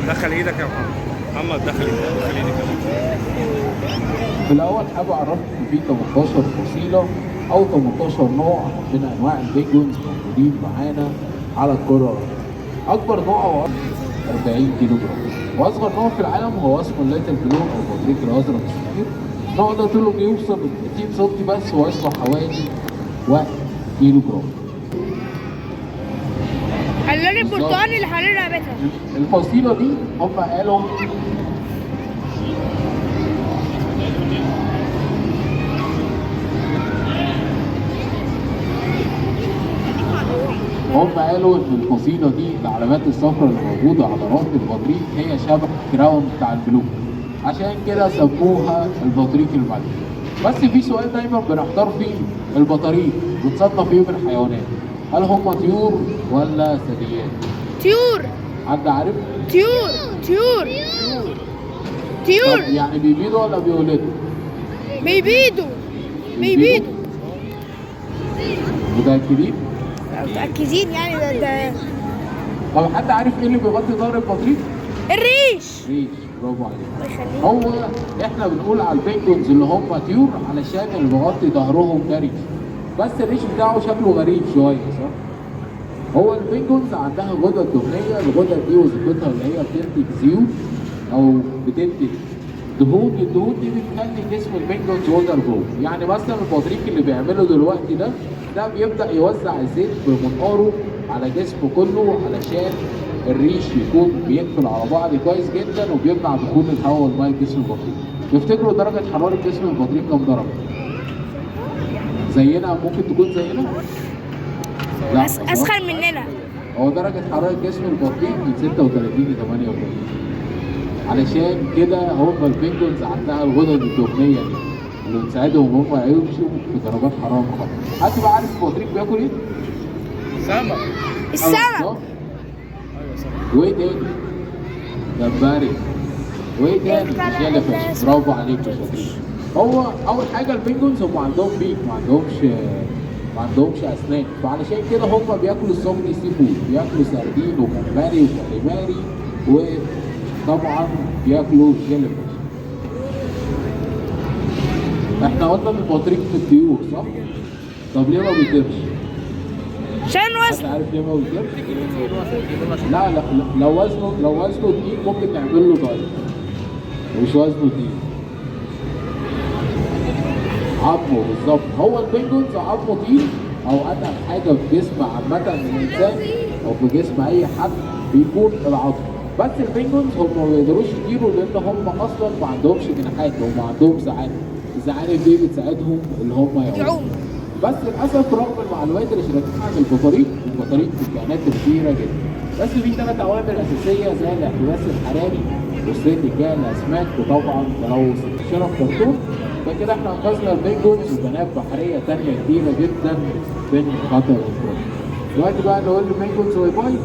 دخل ايدك يا محمد. محمد دخل ايدك. في الأول حابب أعرفكم إن في 18 فصيلة أو 18 نوع من أنواع البيجونز موجودين معانا على الكرة الأرضية. أكبر نوع هو 40 كيلو جرام، وأصغر نوع في العالم هو اسمه الليتل بلو أو بطريق الأزرق الصغير. النوع ده طوله بيوصل ل 30 سم بس، وزنه حوالي 1 كيلو جرام. اللون البرتقالي اللي حوالين رقبتها. الفصيلة دي هم قالوا ان الفصيله دي العلامات الصفراء اللي موجوده على رأس البطريق هي شبه كراون بتاع البلوك، عشان كده سموها البطريق الملكي. بس في سؤال دايما بنحتار فيه، البطاريق بتصنف ايه من الحيوانات؟ هل هم طيور ولا ثدييات؟ طيور. حد عارف؟ طيور. طب يعني بيبيضوا ولا بيولدوا؟ بيبيضوا. متأكدين؟ متأكدين يعني ده. طب حد عارف ايه اللي بيغطي ظهر البطريق؟ الريش. برافو عليك. هو احنا بنقول على البينجونز اللي هم طيور علشان اللي بيغطي ظهرهم ده ريش، بس الريش بتاعه شكله غريب شويه، صح؟ هو البينجونز عندها غدد دهنيه، الغدد دي وظيفتها اللي هي بتنتج زيوت او بتنتج دهون. الدهون دي بتخلي جسم البينجونز ووتر بروف. يعني مثلا البطريق اللي بيعمله دلوقتي ده بيبدا يوزع الزيت بمنقاره على جسمه كله علشان الريش يكون بيقفل على بعض كويس جدا وبيمنع دخول الهواء والميه لجسم البطريق. تفتكروا درجه حراره جسم البطريق كام درجه؟ زينا؟ ممكن تكون زينا؟ لا اسخن مننا. هو درجه حراره جسم البطريق من 36 ل 48. علشان كده هم البينجونز عندها الغدد الدهنيه دي اللي بتساعدهم هم يمشوا في درجات حراره منخفضه. حد بقى عارف البطريق بياكل ايه؟ السمك. وايه تاني؟ جمبري. وايه تاني؟ جيليفيش. برافو عليك يا شاطرين. هو اول حاجه البينجونز هم عندهم بيك، ما عندهمش اسنان، فعلشان كده هم بياكلوا السمك سي فود، بياكلوا سردين وجمبري وكاليماري، وطبعا بياكلوا جيليفيش. احنا قلنا ان البطريق في الطيور، صح؟ طب ليه ما بيطيرش؟ عشان وزن. عارف ليه ما بيطيرش؟ لا لو وزنه تقيل ممكن نعمل له دايت. مش وزنه تقيل، عظمه بالظبط. هو البينجونز عظمه تقيل، او اتقل حاجه في جسم عامه الانسان او في جسم اي حد بيكون العظم. بس البينجونز هم ما بيقدروش يطيروا لان هم اصلا ما عندهمش جناحات، هم عندهم زعانف. الزعانف دي بتساعدهم ان هم يعوموا. بس للاسف رغم المعلومات اللي شاركتها عن البطاريق في كائنات كتيره جدا، بس في 3 عوامل اساسيه زي الاحتباس الحراري وصيد الكائن الاسماك وطبعا تلوث الشرف كرتون. فكده احنا انقذنا البينجونز وكائنات بحريه ثانيه كتيره جدا من خطر الانقراض. دلوقتي بقى نقول للبينجونز باي باي.